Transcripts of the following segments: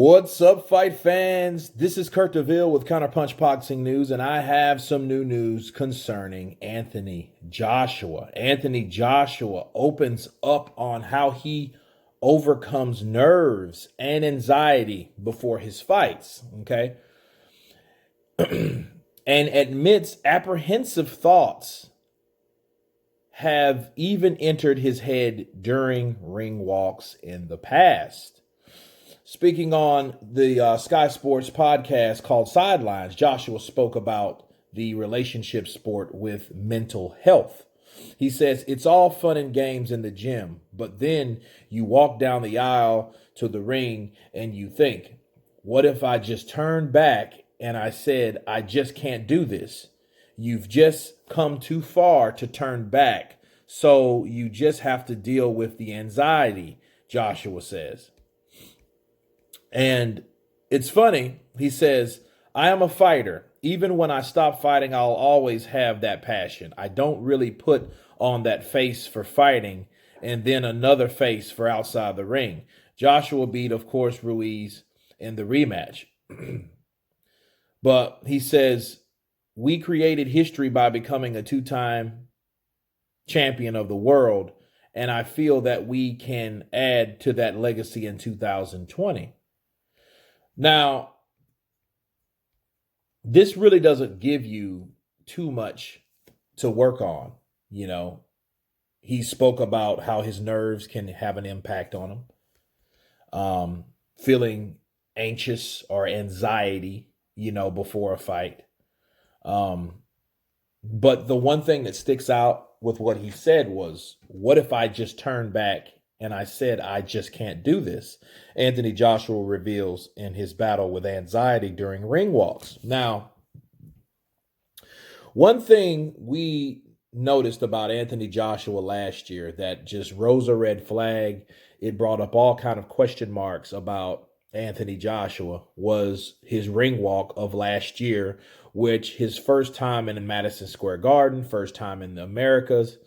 What's up, fight fans? This is Kurt DeVille with Counterpunch Boxing News, and I have some new news concerning Anthony Joshua. Anthony Joshua opens up on how he overcomes nerves and anxiety before his fights, okay? And admits apprehensive thoughts have even entered his head during ring walks in the past. Speaking on the Sky Sports podcast called Sidelines, Joshua spoke about the relationship sport with mental health. He says, it's all fun and games in the gym, but then you walk down the aisle to the ring and you think, what if I just turned back and I said, I just can't do this? You've just come too far to turn back, so you just have to deal with the anxiety, Joshua says. And it's funny, he says, I am a fighter. Even when I stop fighting, I'll always have that passion. I don't really put on that face for fighting and then another face for outside the ring. Joshua beat, of course, Ruiz in the rematch. But he says, we created history by becoming a two-time champion of the world, and I feel that we can add to that legacy in 2020. Now, this really doesn't give you too much to work on. You know, he spoke about how his nerves can have an impact on him, feeling anxious or anxiety, before a fight. But the one thing that sticks out with what he said was, what if I just turned back and I said, I just can't do this? Anthony Joshua reveals in his battle with anxiety during ring walks. Now, one thing we noticed about Anthony Joshua last year that just rose a red flag, it brought up all kind of question marks about Anthony Joshua, was his ring walk of last year, which his first time in Madison Square Garden, first time in the Americas.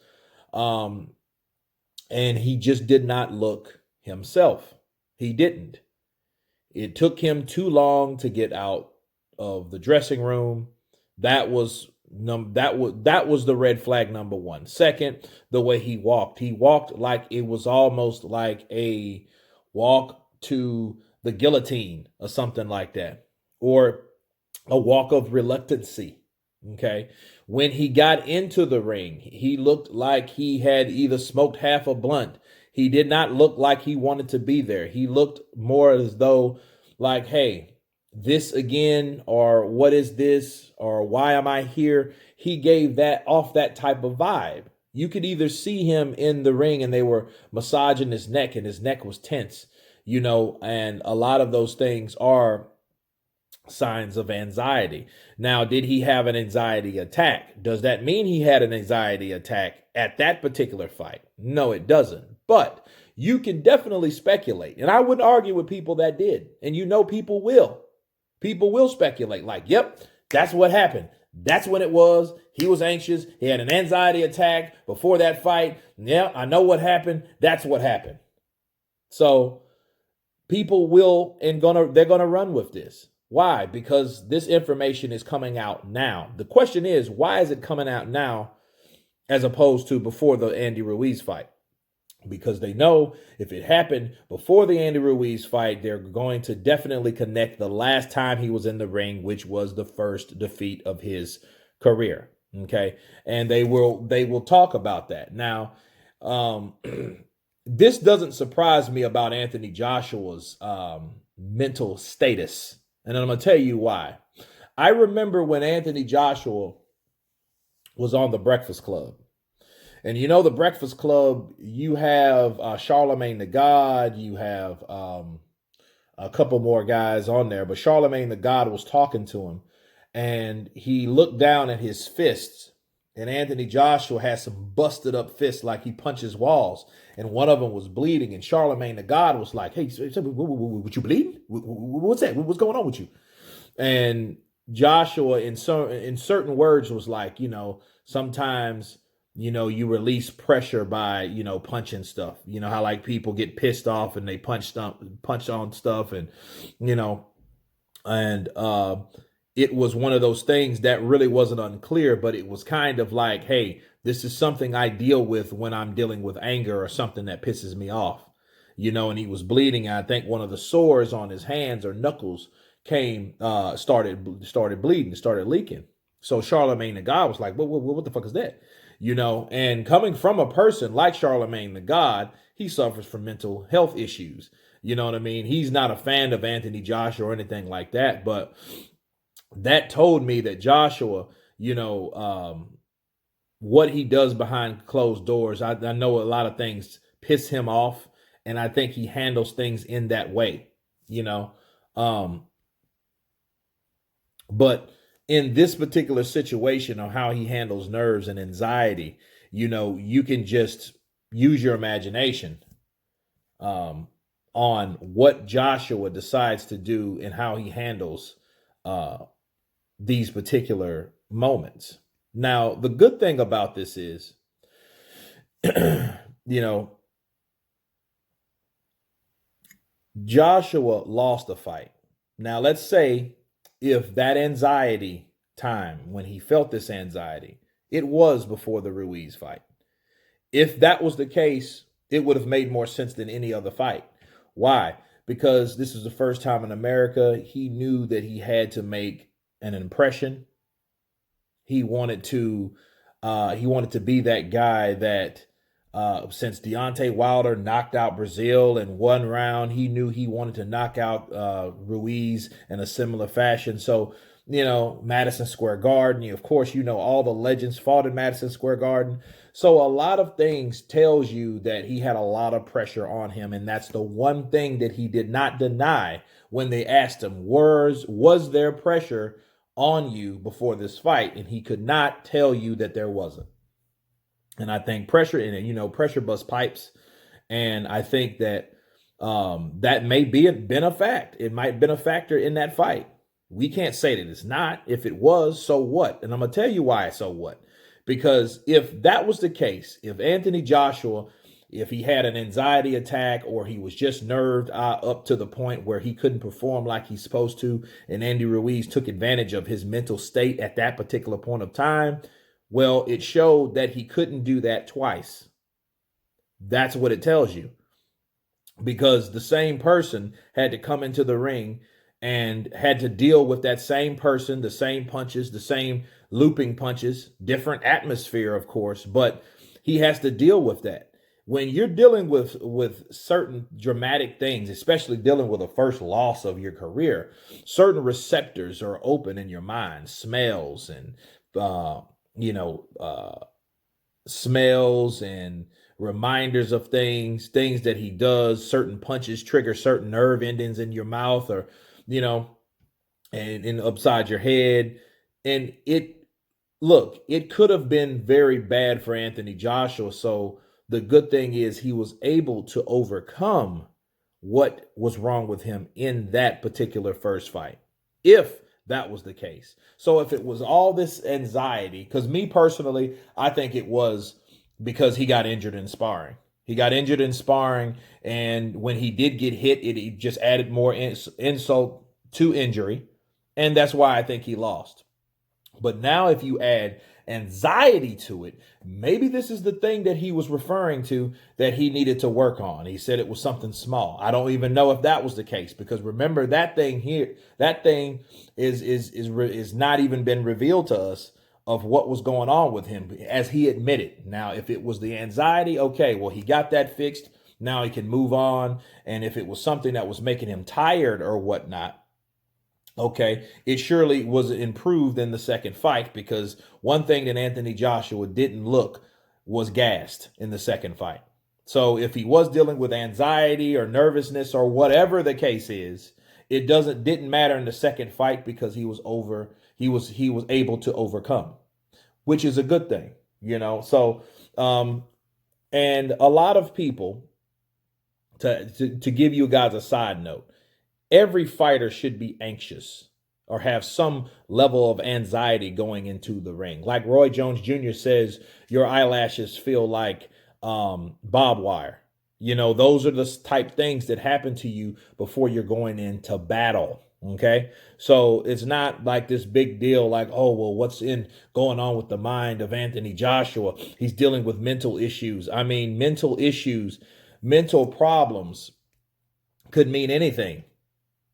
And he just did not look himself. He didn't. It took him too long to get out of the dressing room. That was the red flag number one. Second, the way he walked. He walked like it was almost like a walk to the guillotine or something like that, or a walk of reluctancy. Okay. When he got into the ring, he looked like he had either smoked half a blunt. He did not look like he wanted to be there. He looked more as though like, hey, this again, or what is this, or why am I here? He gave that type of vibe. You could either see him in the ring and they were massaging his neck and his neck was tense, and a lot of those things are signs of anxiety. Now, did he have an anxiety attack? Does that mean he had an anxiety attack at that particular fight? No, it doesn't. But you can definitely speculate. And I wouldn't argue with people that did. And people will. People will speculate like, yep, that's what happened. That's when it was. He was anxious. He had an anxiety attack before that fight. Yeah, I know what happened. That's what happened. So people will they're gonna run with this. Why? Because this information is coming out now. The question is, why is it coming out now as opposed to before the Andy Ruiz fight? Because they know if it happened before the Andy Ruiz fight, they're going to definitely connect the last time he was in the ring, which was the first defeat of his career. Okay. And they will talk about that. Now, this doesn't surprise me about Anthony Joshua's mental status. And I'm going to tell you why. I remember when Anthony Joshua was on the Breakfast Club. And the Breakfast Club, you have Charlemagne the God, you have a couple more guys on there, but Charlemagne the God was talking to him, and he looked down at his fists, and Anthony Joshua has some busted up fists like he punches walls, and one of them was bleeding, and Charlemagne the God was like, hey, what you bleeding? What's that? What's going on with you? And Joshua in certain words was like, sometimes you release pressure by, punching stuff. You know how like people get pissed off and they punch on stuff, and you know, and it was one of those things that really wasn't unclear, but it was kind of like, hey, this is something I deal with when I'm dealing with anger or something that pisses me off. And he was bleeding. I think one of the sores on his hands or knuckles started bleeding, started leaking. So Charlemagne the God was like, what the fuck is that? And coming from a person like Charlemagne the God, he suffers from mental health issues. You know what I mean? He's not a fan of Anthony Joshua or anything like that, but that told me that Joshua, what he does behind closed doors, I know a lot of things piss him off, and I think he handles things in that way, you know. Um, but in this particular situation, or how he handles nerves and anxiety, you can just use your imagination on what Joshua decides to do and how he handles these particular moments. Now, the good thing about this is, Joshua lost the fight. Now, let's say if that anxiety time, when he felt this anxiety, it was before the Ruiz fight. If that was the case, it would have made more sense than any other fight. Why? Because this is the first time in America. He knew that he had to make an impression. He wanted to be that guy that since Deontay Wilder knocked out Brazil in one round, he knew he wanted to knock out Ruiz in a similar fashion. So, Madison Square Garden, of course, all the legends fought in Madison Square Garden. So a lot of things tells you that he had a lot of pressure on him. And that's the one thing that he did not deny when they asked him, was there pressure on you before this fight? And he could not tell you that there wasn't. And I think pressure in it, pressure busts pipes. And I think that that may been a fact. It might have been a factor in that fight. We can't say that it's not. If it was, so what? And I'm going to tell you why, so what? Because if that was the case, if Anthony Joshua, if he had an anxiety attack or he was just nerved up to the point where he couldn't perform like he's supposed to, and Andy Ruiz took advantage of his mental state at that particular point of time, well, it showed that he couldn't do that twice. That's what it tells you. Because the same person had to come into the ring and had to deal with that same person, the same punches, the same looping punches, different atmosphere, of course, but he has to deal with that. When you're dealing with certain dramatic things, especially dealing with a first loss of your career, certain receptors are open in your mind, smells and smells and reminders of things that he does. Certain punches trigger certain nerve endings in your mouth, or and upside your head. And it could have been very bad for Anthony Joshua. So the good thing is he was able to overcome what was wrong with him in that particular first fight, if that was the case. So if it was all this anxiety, because me personally, I think it was because he got injured in sparring. He got injured in sparring, and when he did get hit, it just added more insult to injury, and that's why I think he lost. But now if you add anxiety to it, maybe this is the thing that he was referring to that he needed to work on. He said it was something small. I don't even know if that was the case, because remember, that thing is not even been revealed to us of what was going on with him, as he admitted. Now, if it was the anxiety, okay, well, he got that fixed. Now he can move on. And if it was something that was making him tired or whatnot, okay, it surely was improved in the second fight, because one thing that Anthony Joshua didn't look was gassed in the second fight. So if he was dealing with anxiety or nervousness or whatever the case is, it didn't matter in the second fight, because he was able to overcome, which is a good thing, So, and a lot of people, to give you guys a side note, every fighter should be anxious or have some level of anxiety going into the ring. Like Roy Jones Jr. says, your eyelashes feel like barbed wire. You know, those are the type things that happen to you before you're going into battle. Okay. So it's not like this big deal like, oh, well, what's in going on with the mind of Anthony Joshua? He's dealing with mental issues. I mean, mental issues, mental problems could mean anything.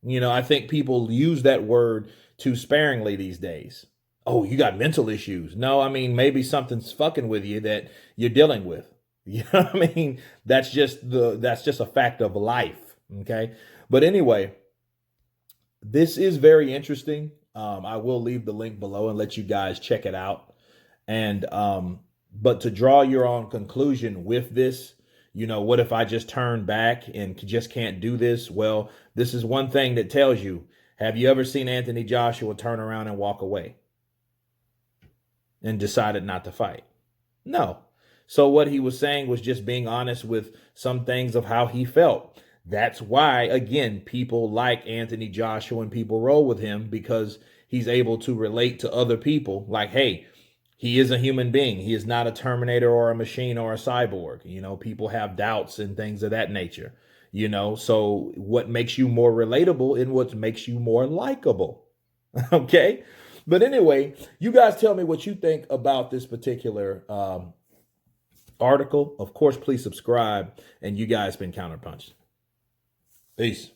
You know, I think people use that word too sparingly these days. Oh, you got mental issues. No, I mean, maybe something's fucking with you that you're dealing with. You know what I mean? That's just a fact of life. Okay. But anyway, this is very interesting. I will leave the link below and let you guys check it out. And but to draw your own conclusion with this, you know, what if I just turn back and just can't do this? Well, this is one thing that tells you, have you ever seen Anthony Joshua turn around and walk away and decided not to fight? No. So what he was saying was just being honest with some things of how he felt. That's why, again, people like Anthony Joshua and people roll with him, because he's able to relate to other people like, hey, he is a human being. He is not a Terminator or a machine or a cyborg. You know, people have doubts and things of that nature, you know. So what makes you more relatable and what makes you more likable? Okay. But anyway, you guys tell me what you think about this particular article. Of course, please subscribe. And you guys been Counterpunched. Peace.